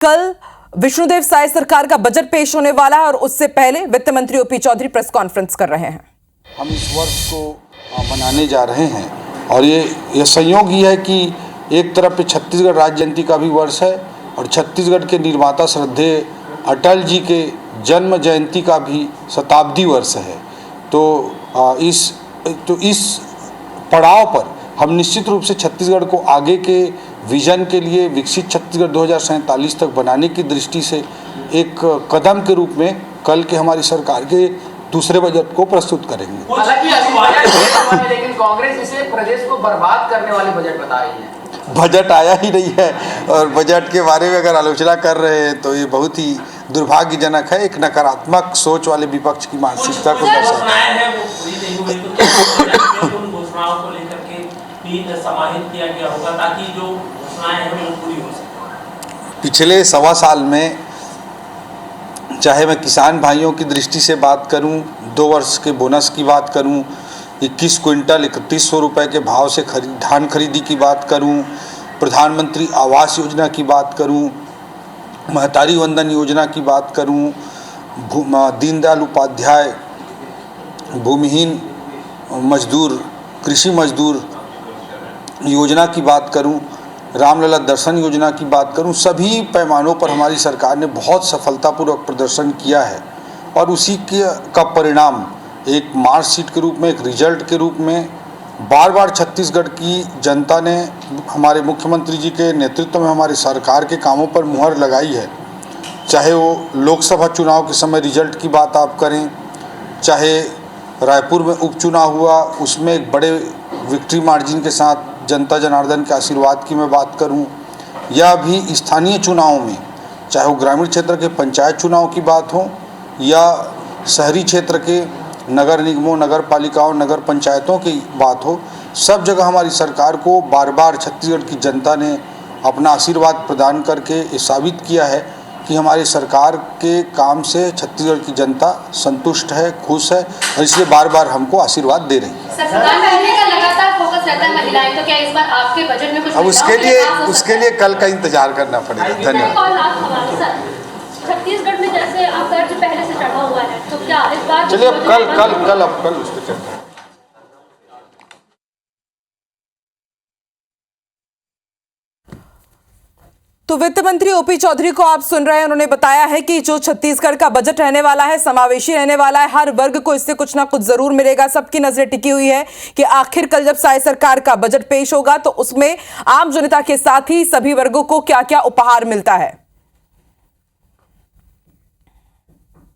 कल विष्णुदेव साय सरकार का बजट पेश होने वाला है और उससे पहले वित्त मंत्री ओपी चौधरी प्रेस कॉन्फ्रेंस कर रहे हैं। हम इस वर्ष को मनाने जा रहे हैं और ये संयोग ही है कि एक तरफ पे छत्तीसगढ़ राज्य जयंती का भी वर्ष है और छत्तीसगढ़ के निर्माता श्रद्धेय अटल जी के जन्म जयंती का भी शताब्दी वर्ष है। तो इस पड़ाव पर हम निश्चित रूप से छत्तीसगढ़ को आगे के विजन के लिए विकसित छत्तीसगढ़ 2047 तक बनाने की दृष्टि से एक कदम के रूप में कल के हमारी सरकार के दूसरे बजट को प्रस्तुत करेंगे। हालांकि लेकिन कांग्रेस इसे प्रदेश को बर्बाद करने वाली बजट बता रही है। बजट आया ही नहीं है और बजट के बारे में अगर आलोचना कर रहे हैं तो ये बहुत ही दुर्भाग्यजनक है। एक नकारात्मक सोच वाले विपक्ष की मानसिकता को दर्शाता है। समाहित किया गया होगा ताकि जो घोषणाएं हैं वो पूरी हो सके। पिछले सवा साल में चाहे मैं किसान भाइयों की दृष्टि से बात करूं, 2 वर्ष के बोनस की बात करूं, 21 क्विंटल 3100 रुपये के भाव से धान खरीदी की बात करूं, प्रधानमंत्री आवास योजना की बात करूं, महतारी वंदन योजना की बात करूं, दीनदयाल उपाध्याय भूमिहीन मजदूर कृषि मजदूर योजना की बात करूं, रामलला दर्शन योजना की बात करूं, सभी पैमानों पर हमारी सरकार ने बहुत सफलतापूर्वक प्रदर्शन किया है और उसी का परिणाम एक मार्कशीट के रूप में, एक रिजल्ट के रूप में बार बार छत्तीसगढ़ की जनता ने हमारे मुख्यमंत्री जी के नेतृत्व में हमारी सरकार के कामों पर मुहर लगाई है। चाहे वो लोकसभा चुनाव के समय रिजल्ट की बात आप करें, चाहे रायपुर में उपचुनाव हुआ उसमें एक बड़े विक्ट्री मार्जिन के साथ जनता जनार्दन के आशीर्वाद की मैं बात करूं, या भी स्थानीय चुनावों में चाहे वो ग्रामीण क्षेत्र के पंचायत चुनाव की बात हो या शहरी क्षेत्र के नगर निगमों, नगर पालिकाओं, नगर पंचायतों की बात हो, सब जगह हमारी सरकार को बार बार छत्तीसगढ़ की जनता ने अपना आशीर्वाद प्रदान करके ये साबित किया है कि हमारी सरकार के काम से छत्तीसगढ़ की जनता संतुष्ट है, खुश है और इसलिए बार बार हमको आशीर्वाद दे रही है। महिलाएं, तो क्या इस बार आपके बजट में कुछ अब उसके लिए कल का इंतजार करना पड़ेगा। धन्यवाद। छत्तीसगढ़ में जैसे आप कर्ज पहले से चढ़ा हुआ है, तो क्या इस बार चलिए अब कल उस पर चलते हैं। तो वित्त मंत्री ओपी चौधरी को आप सुन रहे हैं। उन्होंने बताया है कि जो छत्तीसगढ़ का बजट रहने वाला है समावेशी रहने वाला है, हर वर्ग को इससे कुछ ना कुछ जरूर मिलेगा। सबकी नजर टिकी हुई है कि आखिर कल जब साय सरकार का बजट पेश होगा तो उसमें आम जनता के साथ ही सभी वर्गों को क्या क्या उपहार मिलता है।